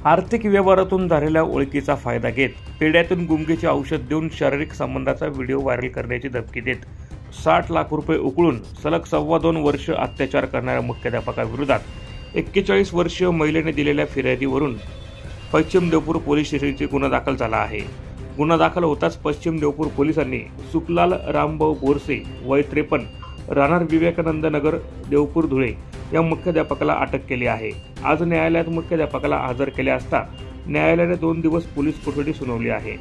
आर्थिक व्यवहारातून झालेल्या ओळखीचा फायदा घेत पेढ्यातून गुंगीचे औषध देऊन शारीरिक संबंधाचा व्हिडिओ व्हायरल करण्याची धमकी देत 60 लाख रुपये उकळून सलग 2.25 वर्ष अत्याचार करणाऱ्या मुख्याध्यापकाविरोधात 41 वर्षीय महिलेने दिलेल्या फिर्यादीवरून पश्चिम देवपूर पोलीस स्टेशनचे गुन्हा दाखल झाला आहे। गुन्हा दाखल होताच पश्चिम देवपूर पोलिसांनी सुखलाल रामभाऊ बोरसे वय 53 राहणार विवेकानंद नगर देवपूर धुळे या मुख्याध्यापकाला अटक केली आहे। आज न्यायालयात मुख्याध्यापकाला हजर केले असता न्यायालयाने 2 दिवस पोलीस कोठडी सुनावली आहे।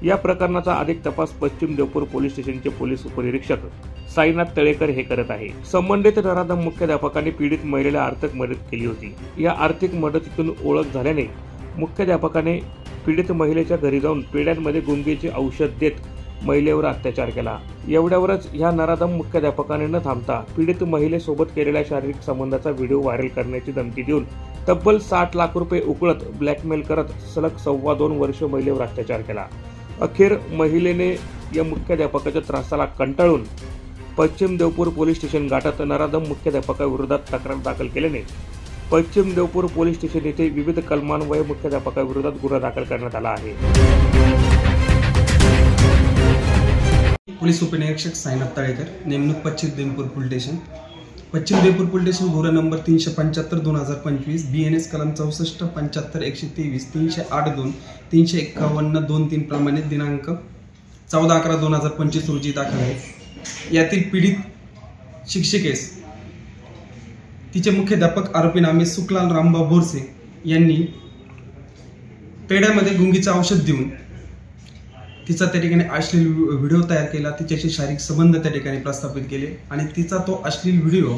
या प्रकरणाचा अधिक तपास पश्चिम देवपूर पोलीस स्टेशनचे पोलीस उपनिरीक्षक साईनाथ तळेकर हे करत आहे। संबंधित नराधम मुख्याध्यापकाने पीडित महिलेला आर्थिक मदत केली होती। या आर्थिक मदतीतून ओळख झाल्याने मुख्याध्यापकाने पीडित महिलेच्या घरी जाऊन पेढ्यांमध्ये गुंगीचे औषध देत महिलेवर अत्याचार केला। एवढ्यावरच या नराधम मुख्याध्यापकाने न थांबता पीडित महिलेसोबत केलेल्या शारीरिक संबंधाचा व्हिडिओ व्हायरल करण्याची धमकी देऊन तब्बल 60 लाख रुपये उकळत ब्लॅकमेल करत सलग 2.25 वर्ष महिलेवर अत्याचार केला। अखेर महिलेने या मुख्याध्यापकाच्या त्रासाला कंटाळून पश्चिम देवपूर पोलीस स्टेशन गाठत नराधम मुख्याध्यापकाविरोधात तक्रार दाखल केल्याने पश्चिम देवपूर पोलीस स्टेशन येथे विविध कलमान्वये मुख्याध्यापकाविरोधात गुन्हा दाखल करण्यात आला आहे। पोलीस उपनिरीक्षक साईनाथ तळेकर, नेमणूक पश्चिम देवपूर पोलीस स्टेशन। पश्चिम देवपूर पोलीस स्टेशन गुन्हा नंबर 375/2025 BNS कलम 64 75 123 308-2 351-23 प्रमाणे दिनांक 14/11/2025 रोजी दाखल आहे। यातील पीडित शिक्षिकेस तिचे मुख्याध्यापक आरोपी नामे सुखलाल रामभाऊ बोरसे यांनी पेढ्यामध्ये गुंगीचे औषध देऊन तिचा त्या ठिकाणी अश्लील व्हिडिओ तयार केला, तिच्याशी शारीरिक संबंध त्या ठिकाणी प्रस्थापित केले आणि तिचा तो अश्लील व्हिडिओ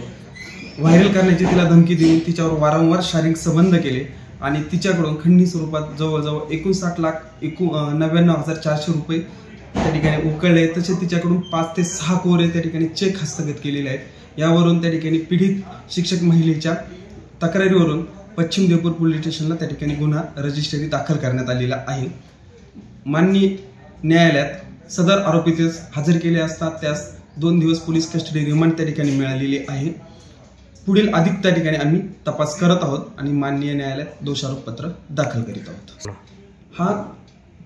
व्हायरल करण्याची तिला धमकी देऊन तिच्यावर वारंवार शारीरिक संबंध केले आणि तिच्याकडून खंडणी स्वरूपात जवळजवळ 59,99,400 रुपये त्या ठिकाणी उकळले। तसे तिच्याकडून 5 ते 6 कोरे त्या ठिकाणी चेक हस्तगत केलेले आहेत। यावरून त्या ठिकाणी पीडित शिक्षक महिलेच्या तक्रारीवरून पश्चिम देवपूर पोलीस स्टेशनला त्या ठिकाणी गुन्हा रजिस्ट्री दाखल करण्यात आलेला आहे। माननीय न्यायालयात सदर आरोपीस हजर केले असता त्यास 2 दिवस पोलीस कस्टडी रिमांड त्या ठिकाणी मिळालेली आहे। पुढील अधिक त्या ठिकाणी आम्ही तपास करत आहोत आणि माननीय न्यायालयात दोषारोपपत्र दाखल करीत आहोत। हा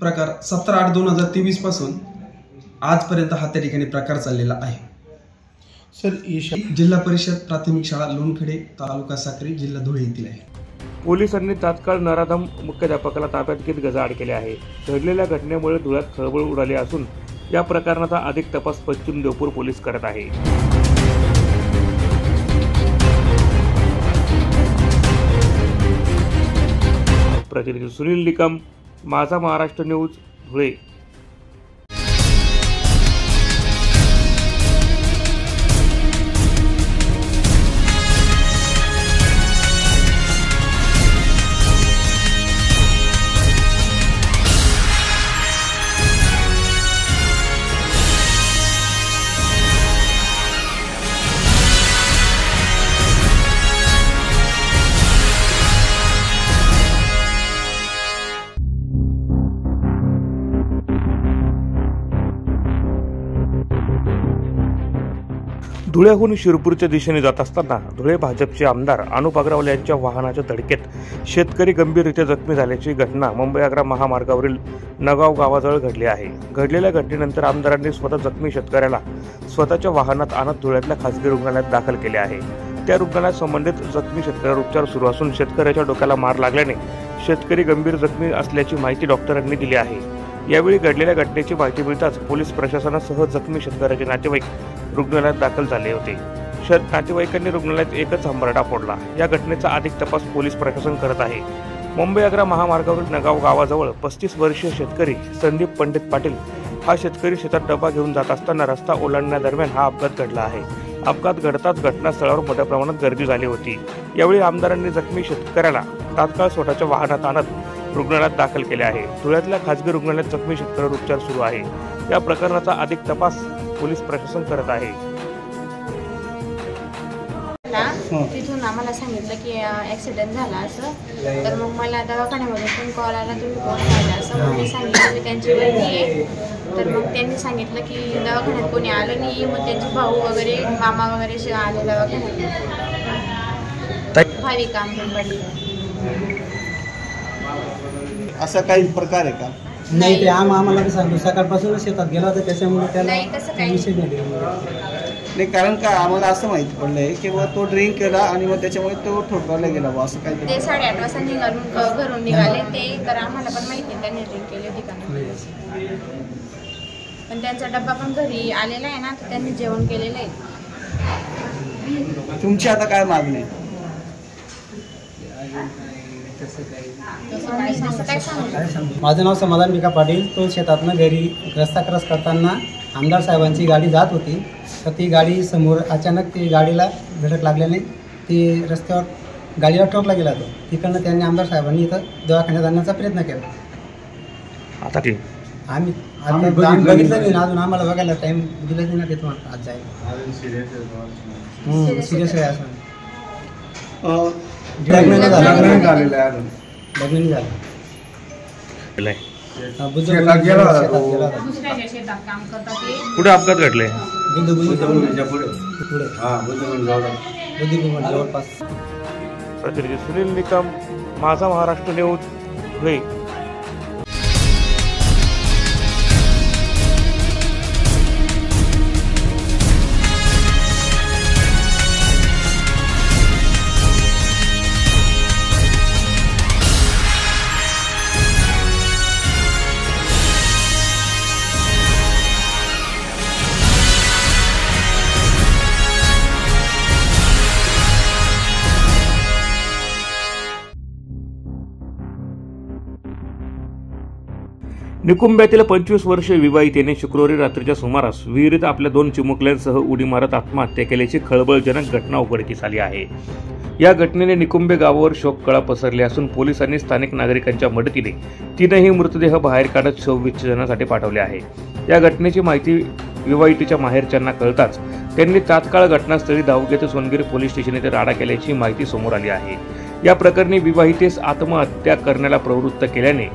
प्रकार 17/8/2023 पासून आजपर्यंत हा त्या ठिकाणी प्रकार चाललेला आहे। सर, जिल्हा परिषद प्राथमिक शाळा लोणखेडे, तालुका साक्री, जिल्हा धुळे येथील आहे। पोलिसांनी तात्काळ नराधम मुख्याध्यापकाला ताब्यात घेत गजाआड केले आहे। घडलेल्या घटनेमुळे धुळ्यात खळबळ उडाली असून या प्रकरणाचा अधिक तपास पश्चिम देवपूर पोलीस करत आहे। प्रतिनिधी सुनील निकम, माझा महाराष्ट्र न्यूज, धुळे। धुळ्याहून शिरपूरच्या दिशेने जात असताना धुळे भाजपचे आमदार अनुप अग्रवाल यांच्या वाहनाच्या धडकेत शेतकरी गंभीररीत्या जखमी झाल्याची घटना मुंबई-आग्रा महामार्गावरील नगाव गावाजवळ घडली आहे। घडलेल्या घटनेनंतर आमदारांनी स्वतः जखमी शेतकऱ्याला स्वतःच्या वाहनात आणत धुळ्यातल्या खासगी रुग्णालयात दाखल केले आहे। त्या रुग्णालयात संबंधित जखमी शेतकऱ्यावर उपचार सुरू असून शेतकऱ्याच्या डोक्याला मार लागल्याने शेतकरी गंभीर जखमी असल्याची माहिती डॉक्टरांनी दिली आहे। यावेळी घडलेल्या घटनेची माहिती मिळताच पोलीस प्रशासनासह जखमी शेतकऱ्याचे नातेवाईक रुग्णालयात दाखल झाले होते। नातेवाईकांनी रुग्णालयात एकच हंबरडा फोडला। या घटनेचा अधिक तपास पोलीस प्रशासन करत आहे। मुंबई-आग्रा महामार्गावरील नगाव गावाजवळ 35 वर्षीय शेतकरी संदीप पंडित पाटील हा शेतकरी शेतात डबा घेऊन जात असताना रस्ता ओलांडण्यादरम्यान हा अपघात घडला आहे। अपघात घडताच घटनास्थळावर मोठ्या प्रमाणात गर्दी झाली होती। यावेळी आमदारांनी जखमी शेतकऱ्याला तात्काळ स्वतःच्या वाहनात आणत रुग्णालयात दाखल केले आहे। धुळ्यातल्या खासगी रुग्णालयात जखमी शेतकऱ्यावर उपचार सुरू आहे। या प्रकरणाचा अधिक तपास पोलीस प्रशासन करत आहे। तिथून आम्हाला सांगितलं की ॲक्सिडेंट झाला असं, तर मग मला दवाखान्यामधून पण कॉल आला, तुम्ही कोण पाहिला असं मग मी सांगितलं मी त्यांची वहिनी आहे। तर मग त्यांनी सांगितलं की दवाखान्यात कोणी आलं नाही, मग त्यांचे भाऊ वगैरे मामा वगैरे आले दवाखान्यात, भावी काम पण पडलं। असा काही प्रकार आहे का? नाही, ते आम्हाला बी सांगतो, सकाळपासूनच शेतात गेला होता, त्याच्यामुळे त्याला नाही, तसं काही विषय नाही. नाही, कारण का आम्हाला असं माहिती पडलंय की बा तो ड्रिंक केला आणि मग त्याच्यामुळे तो ठोकरला गेला बा, असं काही. ते 8:30 वाजता निघालून घरून निघाले ते, तर आम्हाला पण माहिती नाही त्यांनी ड्रिंक केले ठिकाणी. पण त्यांचा डब्बा पण घरी आलेला आहे ना, तर त्यांनी जेवण केलेलं आहे. तुमची आता काय मागणी आहे? माझं नाव समाधान भिका पाटील. तो शेतातनं घरी रस्ता क्रॉस करताना आमदार साहेबांची गाडी जात होती, तर ती गाडी समोर अचानक ती गाडीला धडक लागल्याने ती रस्त्यावर गाडीला ठोकला गेला. तो तिकडनं त्यांनी आमदार साहेबांनी इथं दवाखान्यात आणण्याचा प्रयत्न केला. आता आम्ही बघितलं नाही ना, अजून आम्हाला बघायला टाईम दिला नाही ना, तिथून आज जायला. सिरियस आहे असं. लग्न झालेलं आहे, अजून लग्न नाही झालं. कुठे अपघात घडले? जवळपास. सुनील निकम, माझा महाराष्ट्र न्यूज, धुळे. निकुंब्यातील 25 वर्षीय विवाहितेने शुक्रवारी रात्रीच्या सुमारास विहिरीत आपल्या 2 चिमुकल्यांसह उडी मारत आत्महत्या केल्याची खळबळजनक घटना उघडकीस आली आहे. या घटनेने निकुंबे गावावर शोककळा पसरली असून पोलिसांनी स्थानिक नागरिकांच्या मदतीने 3ही मृतदेह बाहेर काढत शवविच्छेदनासाठी पाठवले आहे. या घटनेची माहिती विवाहितेच्या माहेरच्यांना कळताच त्यांनी तात्काळ घटनास्थळी धाव घेत सोनगिरी पोलीस स्टेशन येथे राडा केल्याची माहिती समोर आली आहे. या प्रकरणी विवाहितेस आत्महत्या करण्याला प्रवृत्त केल्याने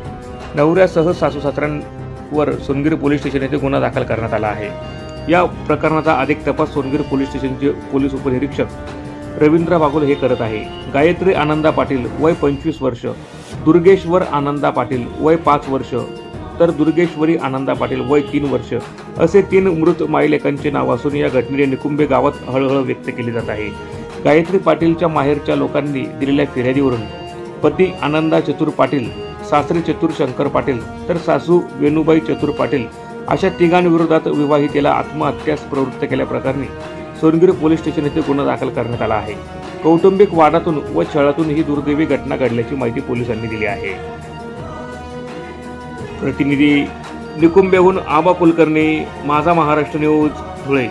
नवऱ्यासह सासू-सासऱ्यांवर सोनगिरी पोलीस स्टेशन येथे गुन्हा दाखल करण्यात आला आहे. या प्रकरणाचा अधिक तपास सोनगिरी पोलीस स्टेशनचे पोलीस उपनिरीक्षक रवींद्र बागुल हे करत आहे. गायत्री आनंदा पाटील वय 25 वर्ष, दुर्गेश्वर आनंदा पाटील वय 5 वर्ष, तर दुर्गेश्वरी आनंदा पाटील वय 3 वर्ष असे 3 मृत माईलेकांचे नाव असून या घटनेने निकुंबे गावात हळहळ व्यक्त केली जात आहे. गायत्री पाटीलच्या माहेरच्या लोकांनी दिलेल्या फिर्यादीवरून पती आनंदा चतुर पाटील, सासरे चतुर शंकर पाटील तर सासू वेणुबाई चतुर पाटील अशा 3घांविरोधात विवाहितेला आत्महत्यास प्रवृत्त केल्याप्रकरणी सोनगिरी पोलीस स्टेशन येथे गुन्हा दाखल करण्यात आला आहे. कौटुंबिक वादातून व छळातून ही दुर्दैवी घटना घडल्याची माहिती पोलिसांनी दिली आहे. प्रतिनिधी निकुंबेहून आबा कुलकर्णी, माझा महाराष्ट्र न्यूज, धुळे.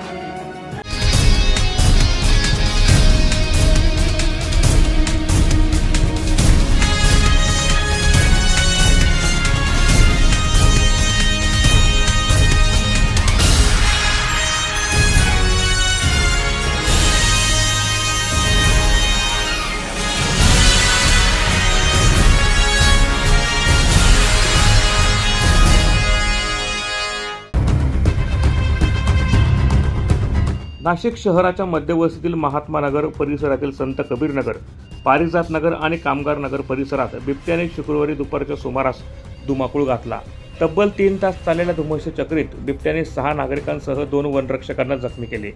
नाशिक शहराच्या मध्यवस्तीतील महात्मा नगर परिसरातील संत कबीर नगर, पारिजात नगर आणि कामगार नगर परिसरात बिबट्याने शुक्रवारी दुपारच्या सुमारास धुमाकूळ घातला. तब्बल 3 तास चाललेल्या धुमश्चक्रीत बिबट्याने 6 नागरिकांसह 2 वनरक्षकांना जखमी केले.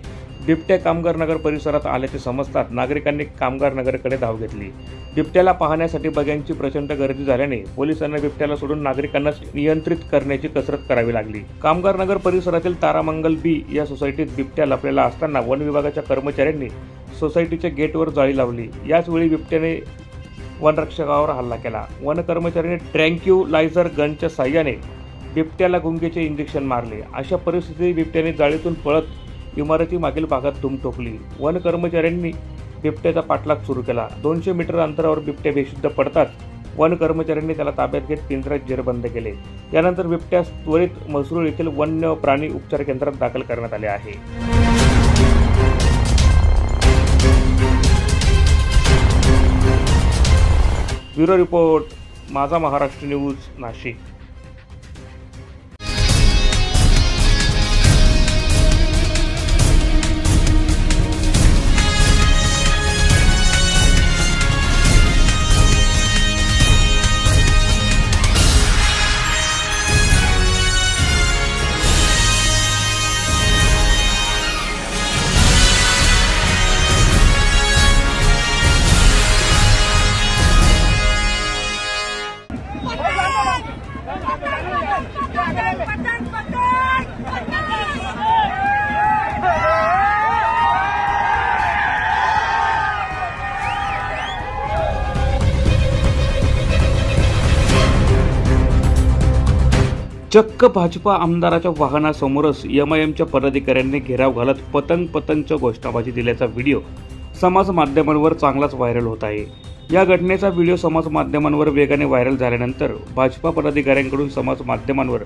बिबट्या कामगार नगर परिसरात आल्याचे समजतात नागरिकांनी कामगार नगरकडे धाव घेतली. बिबट्याला पाहण्यासाठी बघ्यांची प्रचंड गर्दी झाल्याने पोलिसांना बिबट्याला सोडून नागरिकांना नियंत्रित करण्याची कसरत करावी लागली. कामगार नगर परिसरातील तारामंगल बी या सोसायटीत बिबट्या लपलेला असताना वन विभागाच्या कर्मचाऱ्यांनी सोसायटीच्या गेटवर जाळी लावली. याच वेळी बिबट्याने वनरक्षकावर हल्ला केला. वन कर्मचाऱ्यांनी ट्रँक्युलायझर गनच्या साह्याने बिबट्याला गुंगीचे इंजेक्शन मारले. अशा परिस्थितीत बिबट्याने जाळीतून पळत इमारतीमागील भागात धूम ठोकली. वन कर्मचाऱ्यांनी बिबट्याचा पाठलाग सुरू केला. 200 मीटर अंतरावर बिबट्या बेशुद्ध पडताच वन कर्मचाऱ्यांनी त्याला ताब्यात घेत पिंजऱ्यात जेरबंद केले. यानंतर बिबट्यास त्वरित म्हसरूळ येथील वन्य प्राणी उपचार केंद्रात दाखल करण्यात आले आहे. ब्युरो रिपोर्ट, माझा महाराष्ट्र न्यूज, नाशिक. चक्क भाजपा आमदाराच्या वाहनासमोरच एमआयएमच्या पदाधिकाऱ्यांनी घेराव घालत पतंगच्या घोषणाबाजी दिल्याचा व्हिडिओ समाज माध्यमांवर चांगलाच व्हायरल होत आहे। या घटनेचा व्हिडिओ समाज माध्यमांवर वेगाने व्हायरल झाल्यानंतर भाजपा पदाधिकाऱ्यांकडून समाज माध्यमांवर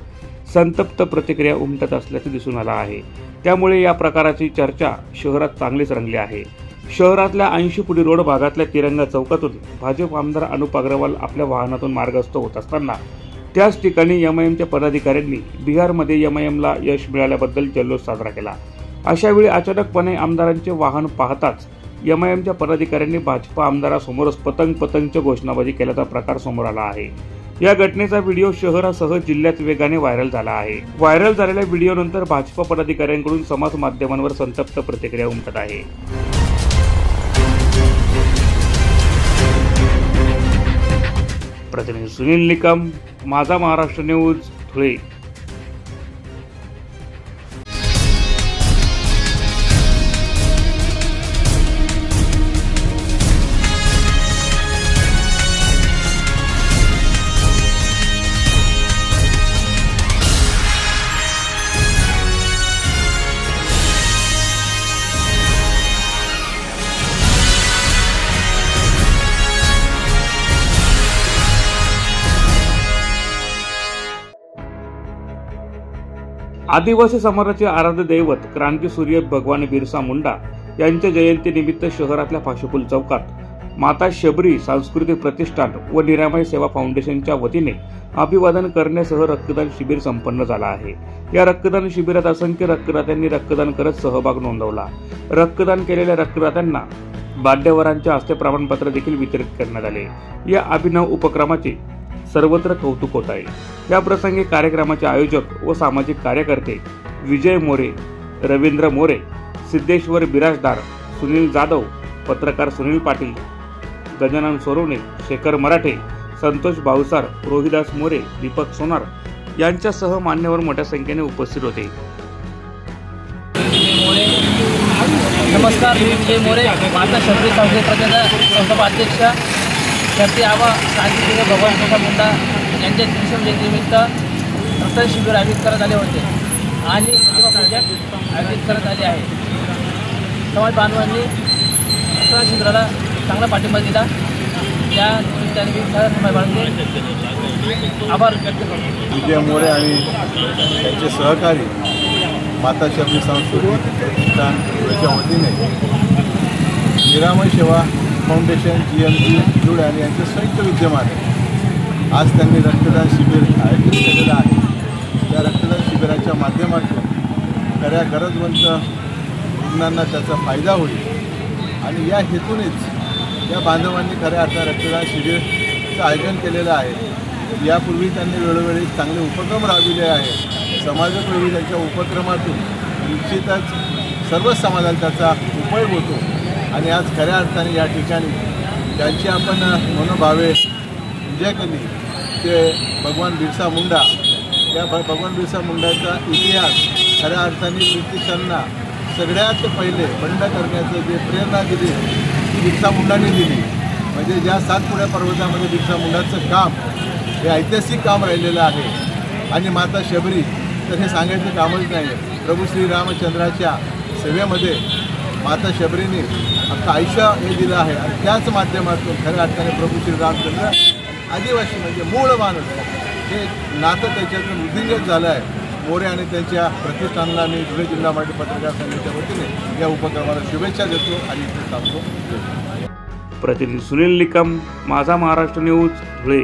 संतप्त प्रतिक्रिया उमटत असल्याचे दिसून आलं आहे। त्यामुळे या प्रकाराची चर्चा शहरात चांगलीच रंगली आहे। शहरातल्या 80 फुटी रोड भागातल्या तिरंगा चौकातून भाजप आमदार अनुप अग्रवाल आपल्या वाहनातून मार्गस्थ होत असताना त्याच ठिकाणी एमआयएमच्या पदाधिकाऱ्यांनी बिहारमध्ये एमआयएमला यश मिळाल्याबद्दल जल्लोष साजरा केला। अशावेळी अचानकपणे आमदारांचे वाहन पाहताच एमआयएमच्या पदाधिकाऱ्यांनी भाजपा आमदारासमोरच पतंगच्या घोषणाबाजी केल्याचा प्रकार समोर आला आहे। या घटनेचा व्हिडिओ शहरासह जिल्ह्यात वेगाने व्हायरल झाला आहे। व्हायरल झालेल्या व्हिडिओनंतर भाजपा पदाधिकाऱ्यांकडून समाज माध्यमांवर संतप्त प्रतिक्रिया उमटत आहे। प्रतिनिधी सुनील निकम, माझा महाराष्ट्र न्यूज, धुळे। आदिवासी समाजाचे आराध्य दैवत क्रांतीसूर्य भगवान बिरसा मुंडा यांच्या जयंतीनिमित्त शहरातल्या फाशीपूल चौकात माता शबरी सांस्कृतिक प्रतिष्ठान व निरामय सेवा फाउंडेशनच्या वतीने अभिवादन करण्यासह रक्तदान शिबिर संपन्न झाला आहे। या रक्तदान शिबिरात असंख्य रक्तदात्यांनी रक्तदान करत सहभाग नोंदवला। रक्तदान केलेल्या रक्तदात्यांना मान्यवरांच्या हस्ते प्रमाणपत्र देखील वितरित करण्यात आले। या अभिनव उपक्रमाचे सर्वत्र कौतुक होत आहे। या प्रसंगी कार्यक्रमाचे आयोजक व सामाजिक कार्यकर्ते विजय मोरे, रवींद्र मोरे, सिद्धेश्वर बिराजदार, सुनील जाधव, पत्रकार सुनील पाटील, गजानन सोरवणे, शेखर मराठे, संतोष भाऊसार, रोहिदास मोरे, दीपक सोनार यांच्यासह मान्यवर मोठ्या संख्येने उपस्थित होते। नमस्कार, मी विजय मोरे, माता शबरी संस्थापक अध्यक्ष, धरती आबा क्रांतीसूर्य भगवान बिरसा मुंडा यांच्या 300 जयंतीनिमित्त रक्तदान शिबिर आयोजित करण्यात आले होते आणि प्रतिमा प्रोजेक्ट आयोजित करण्यात आले आहे। समाज बांधवांनी रक्तदान शिबिराला चांगला पाठिंबा दिला। त्या निमित्ताने मी समाज बांधवांचे आभार व्यक्त करतो। विजय मोरे आणि त्यांचे सहकारी माता शबरी सांस्कृतिक प्रतिष्ठान यांच्या वतीने निरामय सेवा फाउंडेशन GMC जुड आणि यांचे संयुक्त विद्यमाने आज त्यांनी रक्तदान शिबिर आयोजित केलेलं आहे। त्या रक्तदान शिबिराच्या माध्यमातून खऱ्या गरजवंत रुग्णांना त्याचा फायदा होईल आणि या हेतूनेच या बांधवांनी खऱ्या अर्थाने रक्तदान शिबिरचं आयोजन केलेलं आहे। यापूर्वी त्यांनी वेळोवेळी चांगले उपक्रम राबविले आहेत। समाजोपयोगी त्यांच्या उपक्रमातून निश्चितच सर्वच समाजाला त्याचा उपयोग होतो आणि आज खऱ्या अर्थाने या ठिकाणी ज्यांची आपण मनोभावे पूजा केली ते भगवान बिरसा मुंडा, या भगवान बिरसा मुंडाचा इतिहास खऱ्या अर्थाने ब्रिटिशांना सगळ्यात पहिले बंड करण्याचं जे प्रेरणा दिली ती बिरसा मुंडाने दिली। म्हणजे ज्या सातपुड्या पर्वतामध्ये बिरसा मुंडाचं काम हे ऐतिहासिक काम राहिलेलं आहे आणि माता शबरी तर हे सांगायचं कामच नाही। प्रभू श्री रामचंद्राच्या सेवेमध्ये माता शबरीने अख्खं आयुष्य हे दिलं आहे आणि त्याच माध्यमातून खऱ्या अर्थाने प्रभू श्री रामचंद्र आदिवासी म्हणजे मूळ माणूस हे नातं त्याच्यातून वृद्धिंगत झालं आहे। मोरे आणि त्यांच्या प्रतिष्ठानाला मी धुळे जिल्हा मराठी पत्रकार संघाच्या वतीने या उपक्रमाला शुभेच्छा देतो आणि इथे थांबतो। प्रतिनिधी सुनील निकम, माझा महाराष्ट्र न्यूज, धुळे।